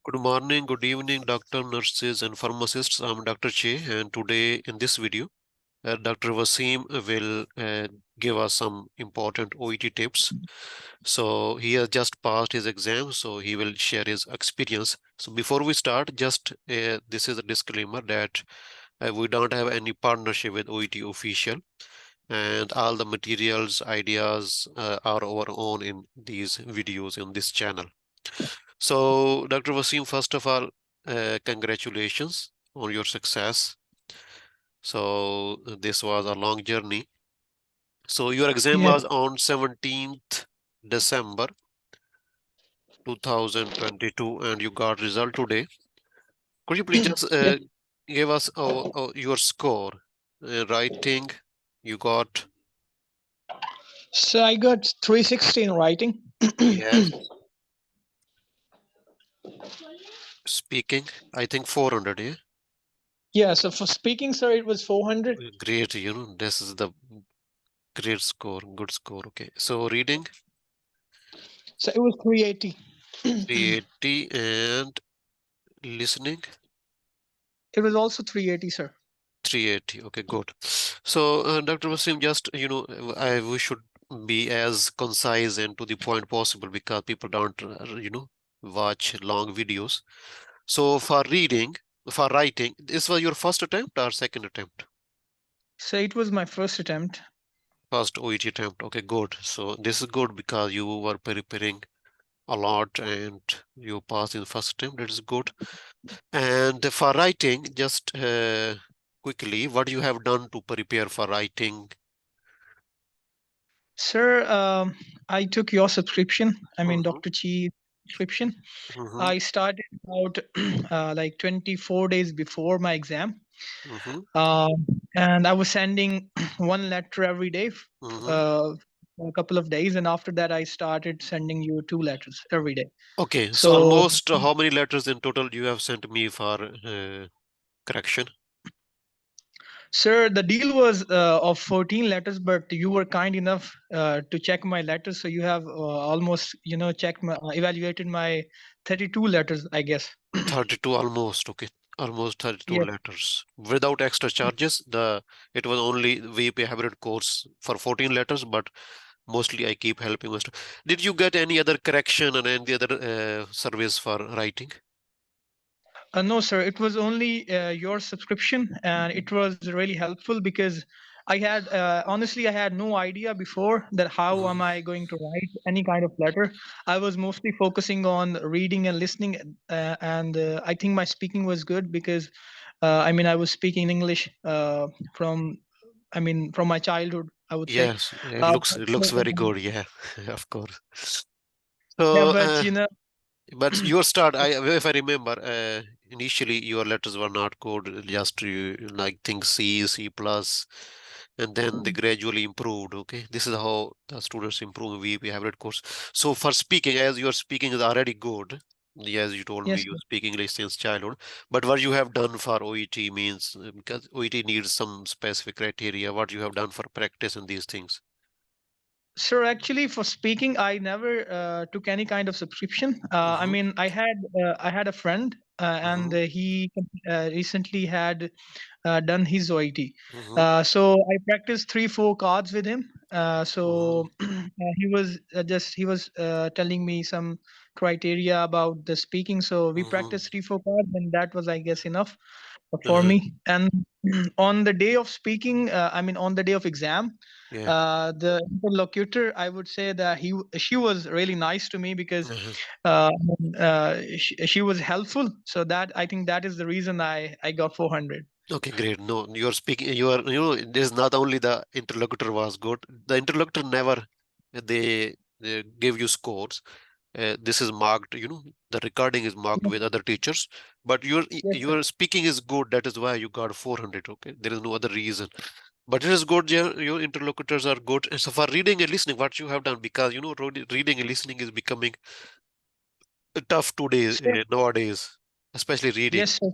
Good morning, good evening, doctor, nurses, and pharmacists. I'm DrChe, and today in this video, Dr. Wasim will give us some important OET tips. So he has just passed his exam, so he will share his experience. So before we start, just this is a disclaimer that we don't have any partnership with OET official, and all the materials, ideas are our own in these videos in this channel. So, Dr. Wasim, first of all, congratulations on your success. So, this was a long journey. So, your exam Yes, was on 17th December 2022, and you got result today. Could you please just yes. give us your score? Writing, you got, So I got 360 in writing. yes, speaking, I think 400, yeah? Yeah, so for speaking, sir, it was 400. Great, this is the great score, good score. Okay, so reading, So it was 380. 380, and listening, It was also 380, sir. 380. Okay, good. So, Dr. Wasim, just, we should be as concise and to the point possible because people don't, watch long videos. So, for reading, for writing, this was your first attempt or second attempt? So it was my first attempt. First OET attempt. Okay, good. So, this is good because you were preparing a lot and you passed in the first attempt. That is good. And for writing, just quickly, what you have done to prepare for writing? Sir, I took your subscription. I mean, Mhm, DrChe subscription. mhm, I started about like 24 days before my exam. mhm, Um, and I was sending one letter every day mhm. for a couple of days. And after that, I started sending you two letters every day. Okay, so So almost how many letters in total you have sent me for correction? sir, the deal was of 14 letters, but you were kind enough to check my letters. So you have almost, checked evaluated my 32 letters, I guess. 32 almost, okay. Almost 32 Yes. letters. Without extra charges, it was only we pay hybrid course for 14 letters, but mostly I keep helping my Did you get any other correction and any other service for writing? No, sir. It was only your subscription, and it was really helpful because honestly, I had no idea before that how Mhm. am I going to write any kind of letter. I was mostly focusing on reading and listening, and I think my speaking was good because, I mean, I was speaking English from, I mean, from my childhood, I would say. Yes, it Uh, looks very good. Yeah, of course. yeah, So, but but your start, if I remember, initially your letters were not good, just like think C, C plus, and then they gradually improved. Okay, this is how the students improve. We have read course. So for speaking, as your speaking is already good, as you told me, yes, you sir. speak English since childhood. But what you have done for OET means because OET needs some specific criteria. What you have done for practice and these things. Sir, actually, for speaking, I never took any kind of subscription. I Mm-hmm, mean, I had a friend, and mm-hmm, he recently had done his OIT. mm-hmm, So I practiced 3-4 cards with him. mm-hmm, So he was telling me some criteria about the speaking. So we mm-hmm, practiced 3-4 cards, and that was, I guess, enough for uh-huh. me. And on the day of speaking, I mean, on the day of exam, Yeah. the interlocutor, I would say that she was really nice to me because Uh-huh. she was helpful. So that I think that is the reason I got 400. Okay, great. No, you're speaking, this not only the interlocutor was good, the interlocutor never, they gave you scores. This is marked, the recording is marked Yes, with other teachers, but yes, sir. your speaking is good. That is why you got 400. Okay, there is no other reason. But it is good, yeah, your interlocutors are good. And so for reading and listening, what you have done, because, reading and listening is becoming tough today, Sir, nowadays, especially reading. yes, sir.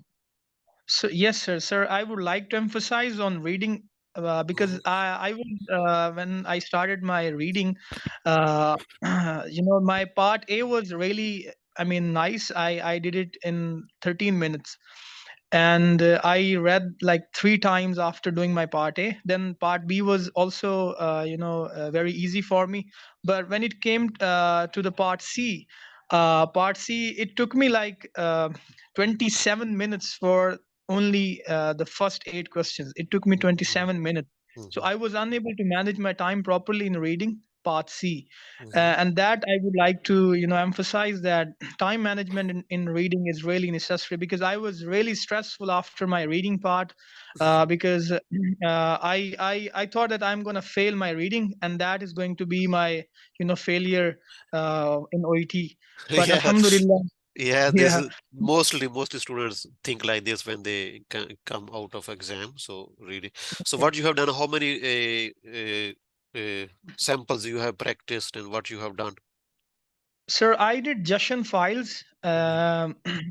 So yes, sir. I would like to emphasize on reading because Mhm, I was when I started my reading, my part A was really I mean, nice. I did it in 13 minutes, and I read like three times after doing my part A. Then part B was also very easy for me. But when it came to the part C, it took me like 27 minutes for only the first eight questions. It took me mhm, 27 minutes. So mhm, I was unable to manage my time properly in reading part C. mhm. And that I would like to, emphasize that time management in reading is really necessary, because I was really stressful after my reading part, because I thought that I'm going to fail my reading, and that is going to be my failure in OET. But Yeah, Alhamdulillah, yeah. This yeah. is mostly students think like this when they come out of exam. So really, so what you have done? How many samples you have practiced, and what you have done? Sir, I did Jushin files, Mhm,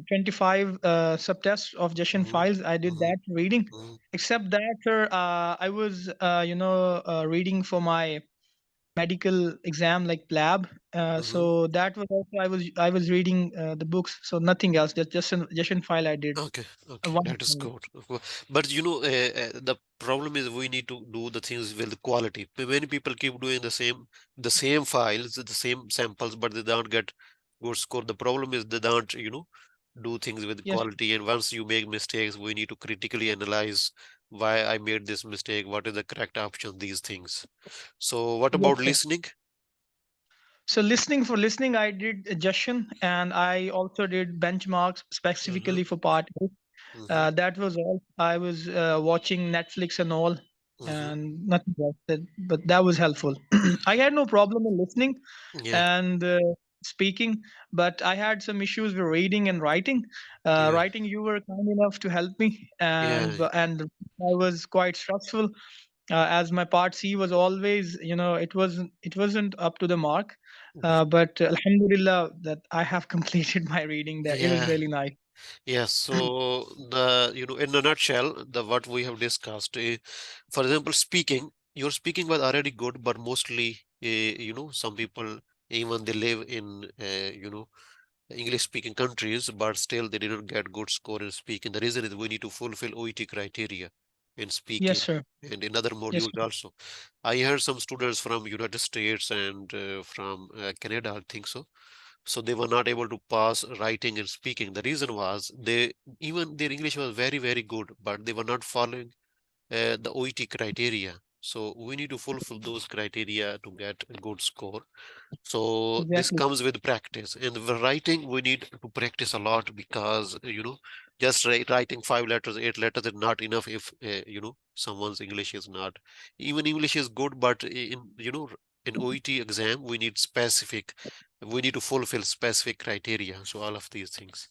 25 subtests of Jushin mhm, files. I did mhm, that reading. mhm, Except that, sir, I was, reading for my medical exam, like lab. mhm. So that was also, I was reading the books. So nothing else. Just Jushin file I did. Okay, okay, One that is file. good. Of course. But the problem is we need to do the things with quality. Many people keep doing the same files, the same samples, but they don't get good score. The problem is they don't, do things with Yes, quality. And once you make mistakes, we need to critically analyze why I made this mistake, what is the correct option, these things. So what yes, about sir. listening? So listening, I did Jushin, and I also did benchmarks Mm-hmm, specifically for part A. mm-hmm, That was all. I was watching Netflix and all, mm-hmm. and nothing else. But that was helpful. I had no problem in listening Yeah, and speaking, but I had some issues with reading and writing. yeah, Writing, you were kind enough to help me, yeah. and I was quite stressful, as my part C was always, it wasn't up to the mark. But Alhamdulillah that I have completed my reading. There, it was Yeah. really nice. Yes, so in a nutshell, the what we have discussed, for example, speaking, your speaking was already good, but mostly, some people, even they live in, English speaking countries, but still they didn't get good score in speaking. The reason is we need to fulfill OET criteria in Yes, speaking sir. and in other Yes, modules sir. also. I heard some students from United States and from Canada, I think so. So they were not able to pass writing and speaking. The reason was even their English was very, very good, but they were not following the OET criteria. So we need to fulfill those criteria to get a good score. So this Exactly. comes with practice. And the writing, we need to practice a lot because, just writing 5 letters, 8 letters is not enough if, someone's English is not. Even English is good, but in OET exam, we need to fulfill specific criteria. So all of these things.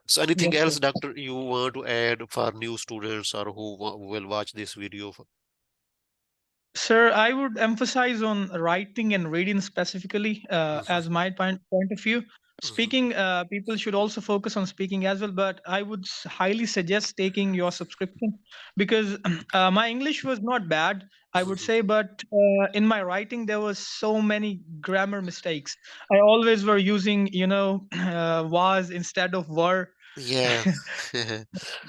So anything Yes, sir. else, doctor, you want to add for new students or who will watch this video? Sir, I would emphasize on writing and reading specifically, Mhm, as my point of view. mhm, Speaking, people should also focus on speaking as well, but I would highly suggest taking your subscription, because my English was not bad, I would mhm. say, but in my writing there was so many grammar mistakes. I always were using, was instead of were. Yeah.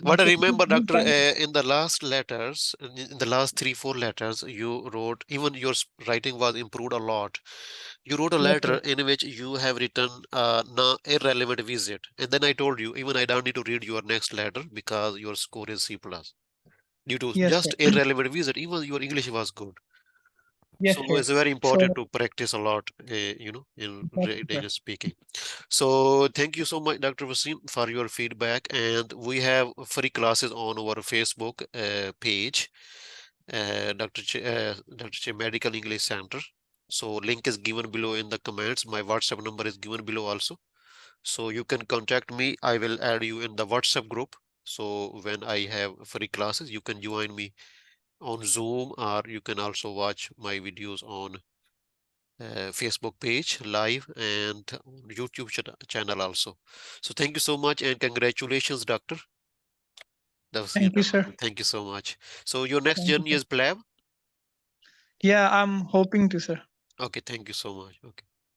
What I remember, doctor, in the last letters, in the last three, 4 letters, you wrote, even your writing was improved a lot. You wrote a Yes, letter sir. in which you have written na irrelevant visit. And then I told you, even I don't need to read your next letter because your score is C plus. Due to Yes, sir. just irrelevant visit, even your English was good. Yes, So sir. it's very So, important to practice a lot, in exactly, reading sir. and speaking. So thank you so much, Dr. Wasim, for your feedback. And we have free classes on our Facebook page, Dr. Che Medical English Center. So link is given below in the comments. My WhatsApp number is given below also. So you can contact me. I will add you in the WhatsApp group. So when I have free classes, you can join me on Zoom, or you can also watch my videos on Facebook page live and on YouTube channel also. So thank you so much and congratulations, Doctor. That was, Thank you, sir. thank you so much. So your next Thank you, journey sir. is PLAB. Yeah, I'm hoping to, sir. Okay, thank you so much. Okay.